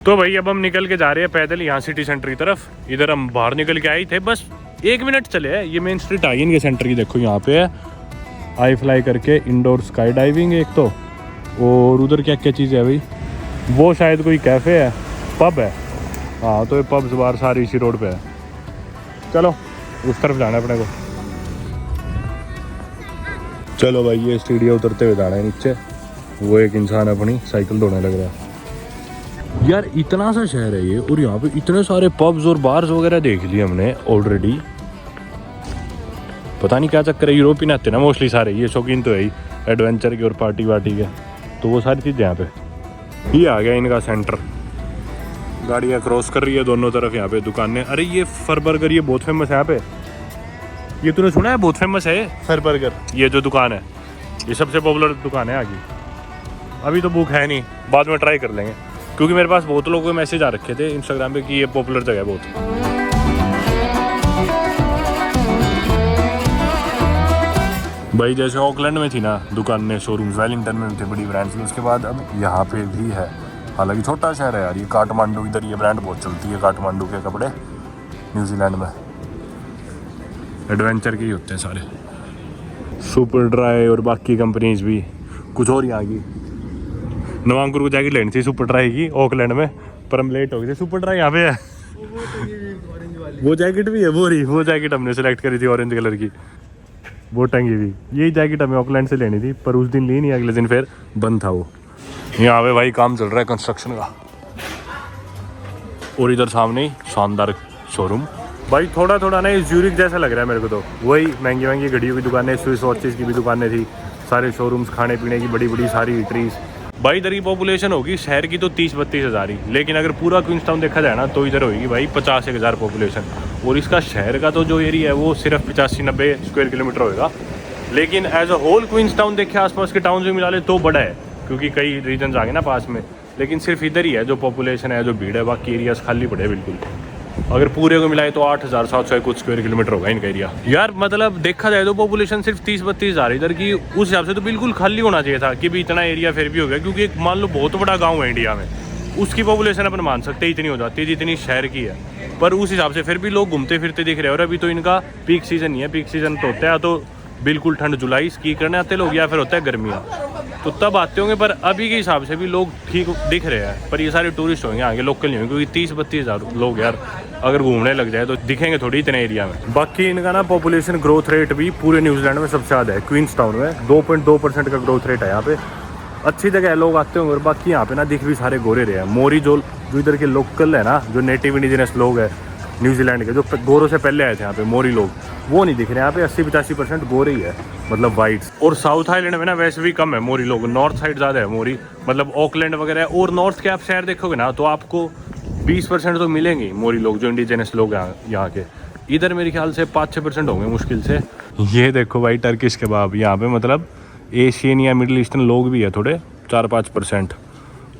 तो भाई अब हम निकल के जा रहे हैं पैदल यहाँ सिटी सेंटर की तरफ। इधर हम बाहर निकल के आए थे, बस 1 मिनट चले हैं। ये मेन स्ट्रीट आई इनके सेंटर की, देखो यहाँ पे है आई फ्लाई करके इंडोर स्काई डाइविंग एक तो, और उधर क्या क्या चीज़ है भाई, वो शायद कोई कैफ़े है, पब है। हाँ तो ये पब्स बार सारी इसी रोड पे है। चलो उस तरफ जाना है अपने को। चलो भाई ये सीढ़ियाँ उतरते हुए जाना है नीचे। वो एक इंसान अपनी साइकिल धोने लग रहा है। यार इतना सा शहर है ये, और यहाँ पे इतने सारे पब्स और बार्स वगैरह देख लिए हमने ऑलरेडी। पता नहीं क्या चक्कर है, यूरोपियन आते ना मोस्टली सारे, ये शौकीन तो है ही एडवेंचर की और पार्टी वार्टी के, तो वो सारी चीज़ें यहाँ पे। ये आ गया इनका सेंटर, गाड़ियाँ क्रॉस कर रही है दोनों तरफ, यहाँ पे दुकानें। अरे ये फर बर्गर, ये बहुत फेमस है यहाँ पे, ये तूने सुना है बहुत फेमस है फर बर्गर। ये जो दुकान है ये सबसे पॉपुलर दुकान है आगे। अभी तो बुक है नहीं, बाद में ट्राई कर लेंगे, क्योंकि मेरे पास बहुत लोगों के मैसेज आ रखे थे इंस्टाग्राम पे कि ये पॉपुलर जगह है बहुत। भाई जैसे ऑकलैंड में थी ना दुकानें, शोरूम्स, वेलिंगटन में थे बड़ी ब्रांड्स की, उसके बाद अब यहाँ पे भी है। हालांकि छोटा शहर है यार ये काठमांडू, इधर ये ब्रांड बहुत चलती है काठमांडू के कपड़े। न्यूजीलैंड में एडवेंचर के ही होते हैं सारे, सुपर ड्राई और बाकी कंपनीज भी कुछ और यहाँ की। नवांकुर को जैकेट लेनी थी सुपर ड्राई की ऑकलैंड में, पर हम लेट हो गए थे। सुपर ड्राई यहाँ पे है, वो जैकेट भी है, वो जैकेट हमने सेलेक्ट करी थी ऑरेंज कलर की, वो टंगी हुई। यही जैकेट हमें ऑकलैंड से लेनी थी, पर उस दिन ली नहीं, अगले दिन फिर बंद था वो। यहाँ पे भाई काम चल रहा है कंस्ट्रक्शन का, और इधर सामने ही शानदार शोरूम। भाई थोड़ा थोड़ा ना ये ज्यूरिक जैसा लग रहा है मेरे को, तो वही महंगी महंगी घड़ियों की दुकानें, स्विस वॉचेस की भी दुकानें थी, सारे शोरूम्स, खाने पीने की बड़ी बड़ी सारी इटरीज। भाई इधर की पॉपुलेशन होगी शहर की तो 30-32 हज़ार ही, लेकिन अगर पूरा क्वींसटाउन देखा जाए ना तो इधर होगी भाई 50-1,000 पॉपुलेशन। और इसका शहर का तो जो एरिया है वो सिर्फ 85-90 स्क्वायर किलोमीटर होगा, लेकिन एज अ होल क्वींसटाउन देखे आसपास के टाउन में मिला ले तो बड़ा है, क्योंकि कई रीजन आ गए ना पास में। लेकिन सिर्फ इधर ही है जो पॉपुलेशन है, जो भीड़ है, बाकी एरियाज खाली पड़े हैं बिल्कुल। अगर पूरे को मिलाए तो 8,700 कुछ स्क्वायर किलोमीटर होगा इनका एरिया। यार मतलब देखा जाए तो पॉपुलेशन सिर्फ 30-32 हज़ार इधर की, उस हिसाब से तो बिल्कुल खाली होना चाहिए था कि भी इतना एरिया फिर भी हो गया, क्योंकि एक मान लो बहुत बड़ा गांव है इंडिया में, उसकी पॉपुलेशन अपन मान सकते हैं इतनी हो जाती है जितनी शहर की है, पर उस हिसाब से फिर भी लोग घूमते फिरते दिख रहे हैं। और अभी तो इनका पीक सीजन नहीं है, पीक सीजन तो होता है तो बिल्कुल ठंड जुलाई स्की करने आते लोग, या फिर होता है गर्मियाँ, तो तब आते होंगे। पर अभी के हिसाब से भी लोग ठीक दिख रहे हैं, पर ये सारे टूरिस्ट होंगे, आगे लोकल नहीं होंगे, क्योंकि 30-32 हज़ार लोग यार अगर घूमने लग जाए तो दिखेंगे थोड़ी इतने एरिया में। बाकी इनका ना पॉपुलेशन ग्रोथ रेट भी पूरे न्यूजीलैंड में सबसे ज़्यादा है। क्वींसटाउन में 2.2% का ग्रोथ रेट है यहाँ पे। अच्छी जगह है, लोग आते होंगे। और बाकी यहाँ पे ना दिख भी सारे गोरे रहे हैं। मोरी जो इधर के लोकल है ना, जो नेटिव इंडिजिनस लोग हैं न्यूजीलैंड के, जो गोरों से पहले आए थे यहाँ पे, मोरी लोग, वो नहीं दिख रहे यहाँ पे। 80-85% गोरे ही है, मतलब वाइट्स। और साउथ आइलैंड में ना वैसे भी कम है मोरी लोग, नॉर्थ साइड ज़्यादा है मोरी, मतलब ऑकलैंड वगैरह। और नॉर्थ के आप शहर देखोगे ना तो आपको 20% तो मिलेंगे मोरी लोग, जो इंडिजिनस लोग हैं यहाँ के। इधर मेरे ख्याल से 5-6% होंगे मुश्किल से। ये देखो भाई टर्किश कबाब, यहाँ पे मतलब एशियन या मिडिल ईस्टर्न लोग भी है थोड़े, 4-5%,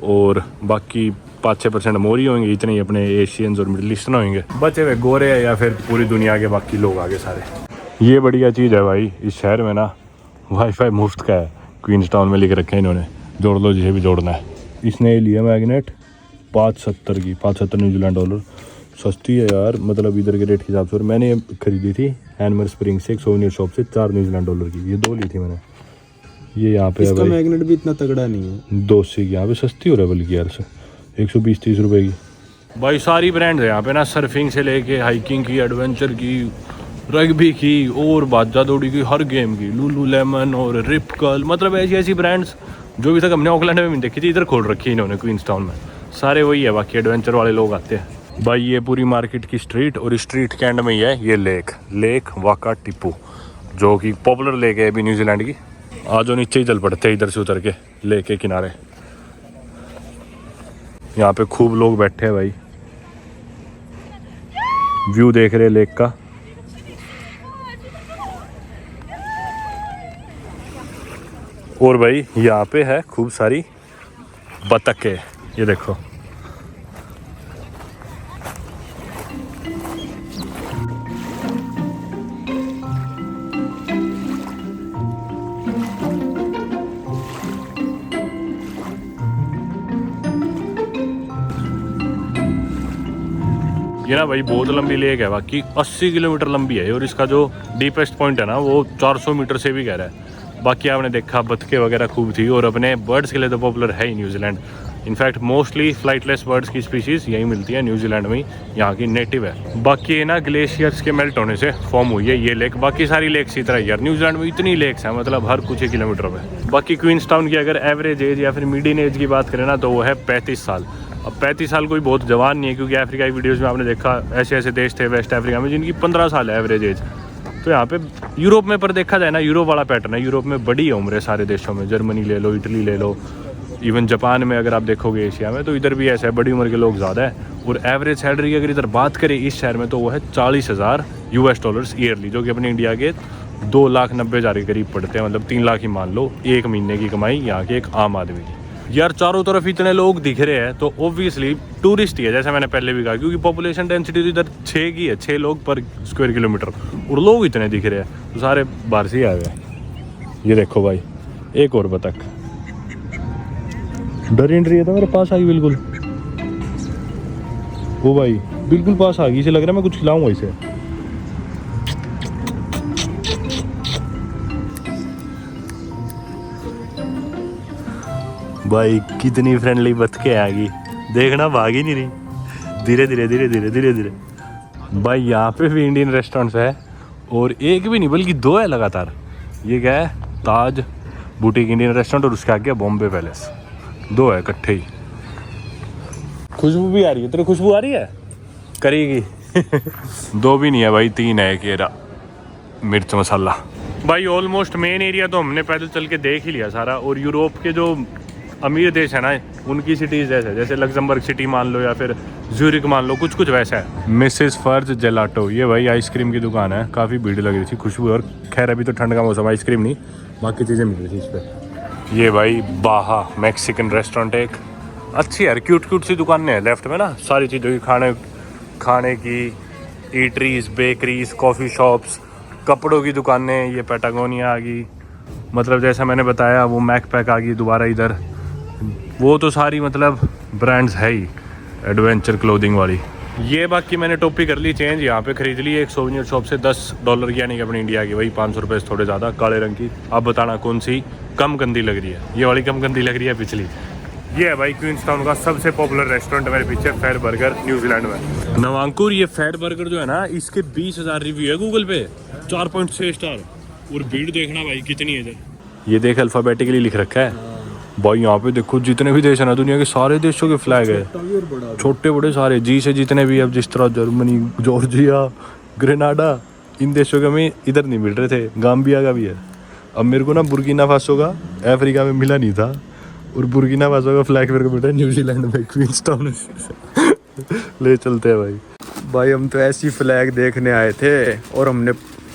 और बाकी 5-6% मोरी होंगे, इतने ही अपने एशियंस और मिडिल ईस्टर्न होंगे। बचे हुए गोरे या फिर पूरी दुनिया के बाकी लोग आगे सारे। ये बढ़िया चीज़ है भाई इस शहर में ना, वाईफाई मुफ्त का है। क्वींसटाउन में लिख रखे हैं इन्होंने, जोड़ लो जिसे भी जोड़ना है। इसने लिया मैग्नेट 570 की, 570 न्यूजीलैंड डॉलर। सस्ती है यार, मतलब इधर के रेट के हिसाब से। और मैंने खरीदी थी हैनमर स्प्रिंग से, एक सोवेनियर शॉप से, 4 न्यूजीलैंड डॉलर की। ये 2 ली थी मैंने। ये यहाँ पे इसका मैग्नेट भी इतना तगड़ा नहीं है, 200 की। यहाँ पे सस्ती हो रहा है बल्कि यार, 120-130 रुपए की। भाई सारी ब्रांड्स है यहाँ पे ना, सर्फिंग से लेके हाइकिंग की, एडवेंचर की, रग्बी की, और बाजा दौड़ी की, हर गेम की। लुलू लेमन और रिपकल, मतलब ऐसी ऐसी ब्रांड्स जो भी तक हमने ऑकलैंड में भी देखी थी, इधर खोल रखी है इन्होंने क्वींसटाउन में। सारे वही है, बाकी एडवेंचर वाले लोग आते हैं। भाई ये पूरी मार्केट की स्ट्रीट, और स्ट्रीट के एंड में ही है ये लेक वाका टिपू, जो कि पॉपुलर लेक है अभी न्यूजीलैंड की। आज नीचे ही चल पड़ते हैं इधर से उतर के लेक के किनारे। यहाँ पे खूब लोग बैठे हैं भाई, व्यू देख रहे लेक का। और भाई यहाँ पे है खूब सारी बतखें, ये देखो। ये ना भाई बहुत लंबी लेक है, बाकी 80 किलोमीटर लंबी है और इसका जो डीपेस्ट पॉइंट है ना वो 400 मीटर से भी गहरा है। बाकी आपने देखा बतखें वगैरह खूब थी और अपने बर्ड्स के लिए तो पॉपुलर है ही New Zealand. In fact mostly flightless birds की स्पीशीज़ यही मिलती है न्यूजीलैंड में, यहाँ की नेटिव है। बाकी ये ना ग्लेशियर्स के मेल्ट होने से फॉर्म हुई है ये लेक। बाकी सारी लेक्स इस तरह यार, न्यूजीलैंड में इतनी लेक्स हैं मतलब हर कुछ ही किलोमीटर में। बाकी क्वींसटाउन की अगर एवरेज एज या फिर मीडियन एज की बात करें ना तो वो है 35 साल। अब 35 साल कोई बहुत जवान नहीं है, क्योंकि अफ्रीका की वीडियोज़ में आपने देखा ऐसे ऐसे देश थे वेस्ट अफ्रीका में जिनकी 15 साल है एवरेज एज। तो यहाँ पे यूरोप में पर देखा जाए ना, यूरोप वाला पैटर्न है। यूरोप में बड़ी उम्र है सारे देशों में, जर्मनी ले लो, इटली ले लो, इवन जापान में अगर आप देखोगे एशिया में तो इधर भी ऐसा है, बड़ी उम्र के लोग ज़्यादा है। और एवरेज सैलरी की अगर इधर बात करें इस शहर में तो वो है $40,000 ईयरली, जो कि अपने इंडिया के 2,90,000 के करीब पड़ते हैं। मतलब 3 लाख ही मान लो एक महीने की कमाई यहाँ के एक आम आदमी की। यार चारों तरफ इतने लोग दिख रहे हैं तो ऑब्वियसली टूरिस्ट ही है, जैसा मैंने पहले भी कहा, क्योंकि पॉपुलेशन डेंसिटी तो इधर 6 की है, 6 लोग पर स्क्वायर किलोमीटर, और लोग इतने दिख रहे हैं तो सारे बाहर से ही आए हुए हैं। ये देखो भाई एक और बतख डर ही नहीं रही है तो मेरे पास आ गई बिल्कुल। वो भाई बिल्कुल पास आ गई, इसे लग रहा है मैं कुछ खिलाऊंगा इसे। भाई कितनी फ्रेंडली बतखे आ गई, देखना भाग ही नहीं रही, धीरे धीरे धीरे धीरे धीरे धीरे। भाई यहाँ पे भी इंडियन रेस्टोरेंट्स है और एक भी नहीं बल्कि 2 है लगातार। ये क्या है, ताज बुटीक इंडियन रेस्टोरेंट और उसके आगे बॉम्बे पैलेस, 2 है इकट्ठे ही। खुशबू भी आ रही है, तेरे खुशबू आ रही है करेगी 2 भी नहीं है भाई, 3 है। एक येरा मिर्च मसाला। भाई ऑलमोस्ट मेन एरिया तो हमने पैदल चल के देख ही लिया सारा। और यूरोप के जो अमीर देश है ना उनकी सिटीज़ जैसे लग्जमबर्ग सिटी मान लो या फिर ज्यूरिक मान लो, कुछ कुछ वैसा है। मिसेस फर्ज जेलाटो, ये भाई आइसक्रीम की दुकान है, काफ़ी भीड़ लग रही थी, खुशबू। और खैर अभी तो ठंड का मौसम, आइसक्रीम नहीं बाकी चीज़ें मिल रही थी इस पर। ये भाई बाहा मैक्सिकन रेस्टोरेंट, एक अच्छी यार क्यूट सी दुकानें हैं लेफ्ट में ना, सारी चीज़ों की खाने की, ईटरीज, बेकरीज, कॉफ़ी शॉप्स, कपड़ों की दुकानें, ये पैटागोनिया आ गई, मतलब जैसा मैंने बताया वो मैकपैक आ गई दोबारा इधर। वो तो सारी मतलब ब्रांड्स है ही एडवेंचर क्लोथिंग वाली। ये बाकी मैंने टोपी कर ली चेंज, यहाँ पे खरीद ली एक सोवेनियर शॉप से $10 की, यानी कि अपनी इंडिया की वही 500 रुपये थोड़े ज़्यादा, काले रंग की। अब बताना कौन सी कम गंदी लग रही है, ये वाली कम गंदी लग रही है पिछली। ये है भाई क्वींसटाउन का सबसे पॉपुलर रेस्टोरेंट मेरे पीछे, फैट बर्गर, न्यूजीलैंड में। नवांकुर ये फैट बर्गर जो है ना इसके 20,000 रिव्यू है गूगल पे, 4.6 स्टार। और भीड़ देखना भाई कितनी है इधर। ये देख अल्फाबेटिकली लिख रखा है भाई, यहाँ पे देखो जितने भी देश है ना दुनिया के सारे देशों के फ्लैग है, छोटे बड़े सारे, जी से जितने भी। अब जिस तरह जर्मनी, जॉर्जिया, ग्रेनाडा, इन देशों के हमें इधर नहीं मिल रहे थे, गाम्बिया का भी है। अब मेरे को ना बुर्किना फासो का अफ्रीका में मिला नहीं था, और बुर्किना फासो का फ्लैग मेरे को मिला न्यूजीलैंड में, क्वींसटाउन ले चलते हैं भाई हम तो ऐसी फ्लैग देखने आए थे और हमने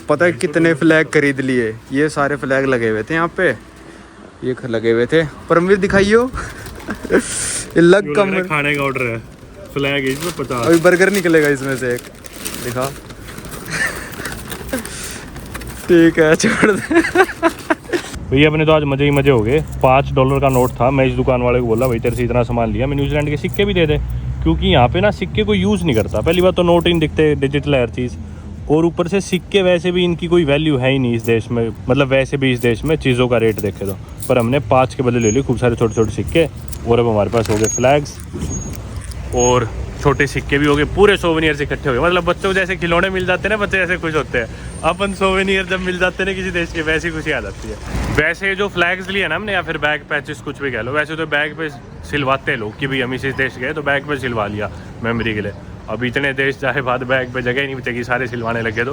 पता है कितने फ्लैग खरीद लिए। ये सारे फ्लैग लगे हुए थे यहाँ पे, ये लगे हुए थे। परमवीर दिखाइयो ये लग कम खाने का ऑर्डर है, फ्लैग है इसमें 50। अभी बर्गर निकलेगा इसमें से एक, दिखा ठीक है छोड़ दे। भैया अपने तो आज मजे ही मजे हो गए। $5 का नोट था, मैं इस दुकान वाले को बोला भाई तेरे से इतना सामान लिया, मैं न्यूजीलैंड के सिक्के भी दे दे, क्योंकि यहाँ पे ना सिक्के को यूज़ नहीं करता। पहली बात तो नोट ही नहीं दिखते, डिजिटल है हर चीज़, और ऊपर से सिक्के वैसे भी इनकी कोई वैल्यू है ही नहीं इस देश में, मतलब वैसे भी इस देश में चीज़ों का रेट देखे तो। पर हमने 5 के बदले ले लिए खूब सारे छोटे छोटे सिक्के, और अब हमारे पास हो गए फ्लैग्स और छोटे सिक्के भी हो गए, पूरे सोवेनियर्स इकट्ठे हो गए। मतलब बच्चों को जैसे खिलौने मिल जाते हैं ना, बच्चे ऐसे खुश होते हैं, अपन सोवेनियर जब मिल जाते हैं ना किसी देश के, वैसी खुशी आ जाती है। वैसे जो फ्लैग्स लिए ना हमने, या फिर बैग पैचेस कुछ भी कह लो, वैसे तो बैग पे सिलवाते हैं लोग कि भाई हम इस देश गए तो बैग पे सिलवा लिया मेमोरी के लिए। अब इतने देश जाए बाद बैग पे जगह ही नहीं बचेगी, सारे सिलवाने लगे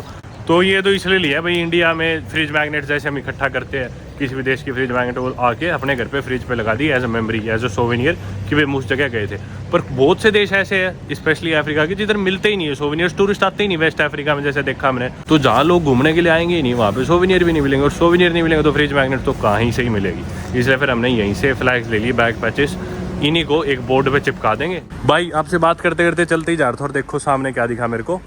तो ये तो इसलिए लिया भाई, इंडिया में फ्रिज मैग्नेट जैसे हम इकट्ठा करते हैं किसी भी देश की फ्रिज मैग्नेट, वो आके अपने घर पे फ्रिज पे लगा दी as a memory, as a souvenir कि वे उस जगह गए थे। पर बहुत से देश ऐसे हैं स्पेशली अफ्रीका के जिधर मिलते ही नहीं है सोवेनियर्स, टूरिस्ट आते ही नहीं वेस्ट अफ्रीका में, जैसे देखा हमने। तो जहाँ लोग घूमने के लिए आएंगे ही नहीं, वहाँ पे सोवेनियर भी नहीं मिलेंगे, और सोवेनियर नहीं मिलेंगे तो फ्रिज मैग्नेट तो कहीं से ही मिलेगी। इसलिए फिर हमने यहीं से फ्लैग्स ले लिए, बैग पैचेस, इन्हीं को एक बोर्ड पे चिपका देंगे। भाई आपसे बात करते करते चलते ही जा रहा था और देखो सामने क्या दिखा मेरे को,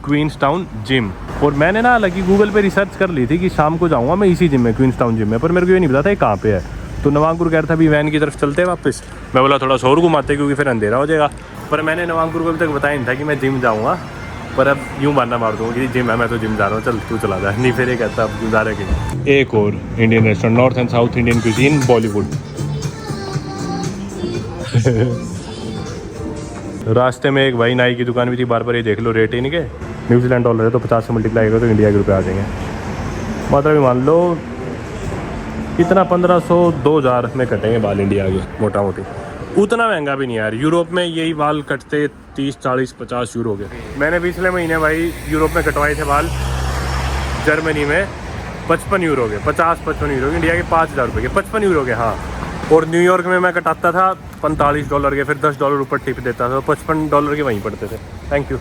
क्वींसटाउन जिम। और मैंने ना हालांकि गूगल पे रिसर्च कर ली थी कि शाम को जाऊंगा मैं इसी जिम में, क्वींसटाउन जिम में, पर मेरे को ये नहीं पता था ये कहाँ पे है। तो नवांकुर कह रहा था अभी वैन की तरफ चलते हैं वापस, मैं बोला थोड़ा सा और घुमाते क्योंकि फिर अंधेरा हो जाएगा। पर मैंने नवांकुर को अभी तक बताया नहीं था कि मैं जिम जाऊँगा, पर अब यूँ मानना मार दूँगा कि जिम है, मैं तो जिम जा रहा हूँ, चल तू चला जा। नहीं फिर ये कहता अब तू जा रहा है। एक और Indian restaurant, north and south Indian cuisine, Bollywood. रास्ते में एक भाई नाई की दुकान भी थी, बार बार ये देख लो रेट ही नहीं के न्यूजीलैंड डॉलर है, तो 50 से मल्टीप्लाई करो तो इंडिया के रुपये आ जाएंगे। मतलब मान लो कितना 1500 2000 में कटेंगे बाल इंडिया के मोटा मोटी। उतना महंगा भी नहीं यार, यूरोप में यही बाल कटते 30 40 50 यूरो के। मैंने पिछले महीने भाई यूरोप में कटवाए थे बाल, जर्मनी में 55 यूरो के, 50-55 यूरो के, इंडिया के 5000 रुपये के, 55 यूरो के हाँ। और न्यूयॉर्क में मैं कटाता था $45 के, फिर $10 ऊपर टिप देता था, तो $55 के वहीं पड़ते थे। Thank you.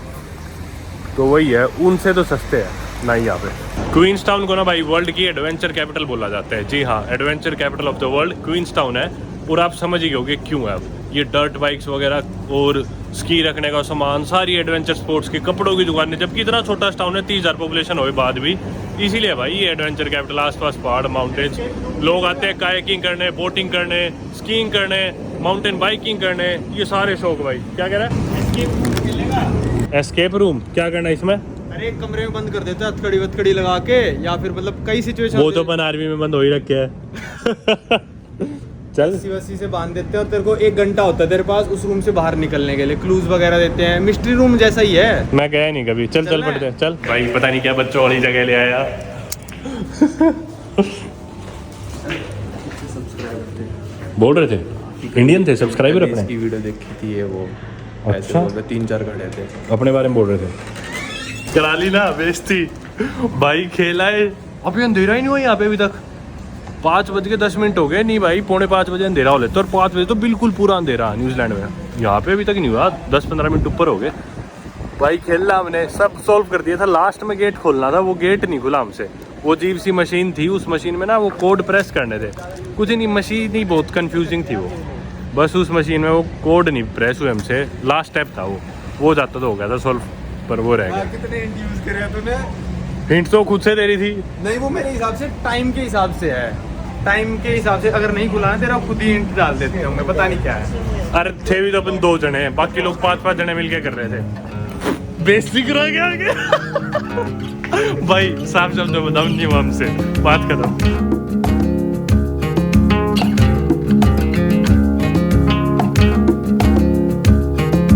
तो वही है, उनसे तो सस्ते है ना यहाँ पे। क्वींस टाउन को ना भाई वर्ल्ड की एडवेंचर कैपिटल बोला जाता है। जी हाँ, adventure capital of the world Queenstown है। और आप समझ ही गए क्यों है। अब ये डर्ट बाइक्स वगैरह और स्की रखने का सामान, सारी एडवेंचर स्पोर्ट्स की, कपड़ों की दुकानें, जबकि इतना छोटा टाउन है, 30,000 पॉपुलेशन होने बाद भी, इसीलिए भाई ये एडवेंचर कैपिटल। आसपास पहाड़, माउंटेन्स, लोग आते हैं कायाकिंग करने, बोटिंग करने, स्कीइंग करने, माउंटेन बाइकिंग करने, ये सारे शौक भाई। क्या कह रहा है? एस्केप रूम क्या करना है इसमें? अरे एक कमरे में बंद कर देते हैं हथकड़ी वथकड़ी लगा के, या फिर मतलब कई सिचुएशन। वो तो अपन आर्मी में बंद हो ही रखे है। चल वस्सी से बांध देते हैं और तेरे को 1 घंटा होता है तेरे पास उस रूम से बाहर निकलने के लिए, क्लूज वगैरह देते हैं। मिस्ट्री रूम जैसा ही है। मैं गया नहीं कभी। चल पड़ते हैं। चल भाई, पता नहीं क्या बच्चों वाली जगह ले आया। बोल रहे थे इंडियन थे सब्सक्राइबर अपने इसकी वीडियो देखी थी ये, वो अच्छा 3-4 घंटे थे, अपने बारे में बोल रहे थे। करा ली ना बेइज्जती भाई। खेला है अभी, अंधेरा ही नहीं हुआ यहाँ पे अभी तक। 5:10 हो गए। नहीं भाई, 4:45 बजे अंधेरा हो लेता, और 5 बजे तो बिल्कुल पूरा अंधेरा न्यूजीलैंड में। यहाँ पे अभी तक नहीं हुआ, 10-15 मिनट ऊपर हो गए भाई। खेलना हमने सब सॉल्व कर दिया था, लास्ट में गेट खोलना था, वो गेट नहीं खुला हमसे। वो अजीब सी मशीन थी, उस मशीन में ना वो कोड प्रेस करने थे, कुछ नहीं, मशीन ही बहुत कंफ्यूजिंग थी वो। बस उस मशीन में वो कोड नहीं प्रेस हुए हमसे, लास्ट स्टेप था वो जाता तो हो गया था सॉल्व, पर वो रह गया। कितने हिंट यूज करे तूने? हिंट तो खुद से दे रही थी। नहीं, वो मेरे हिसाब से टाइम के हिसाब से है, टाइम के हिसाब से अगर नहीं खुला ना तेरा, खुद ही हिंट डाल देते होंगे, पता नहीं क्या है। अरे थे भी तो अपन 2 जने हैं, बाकी लोग 5-5 जने मिलके कर रहे थे। बेइज्जती करा गया भाई, साफ शब्द में बताओ, नहीं हमसे बात खत्म।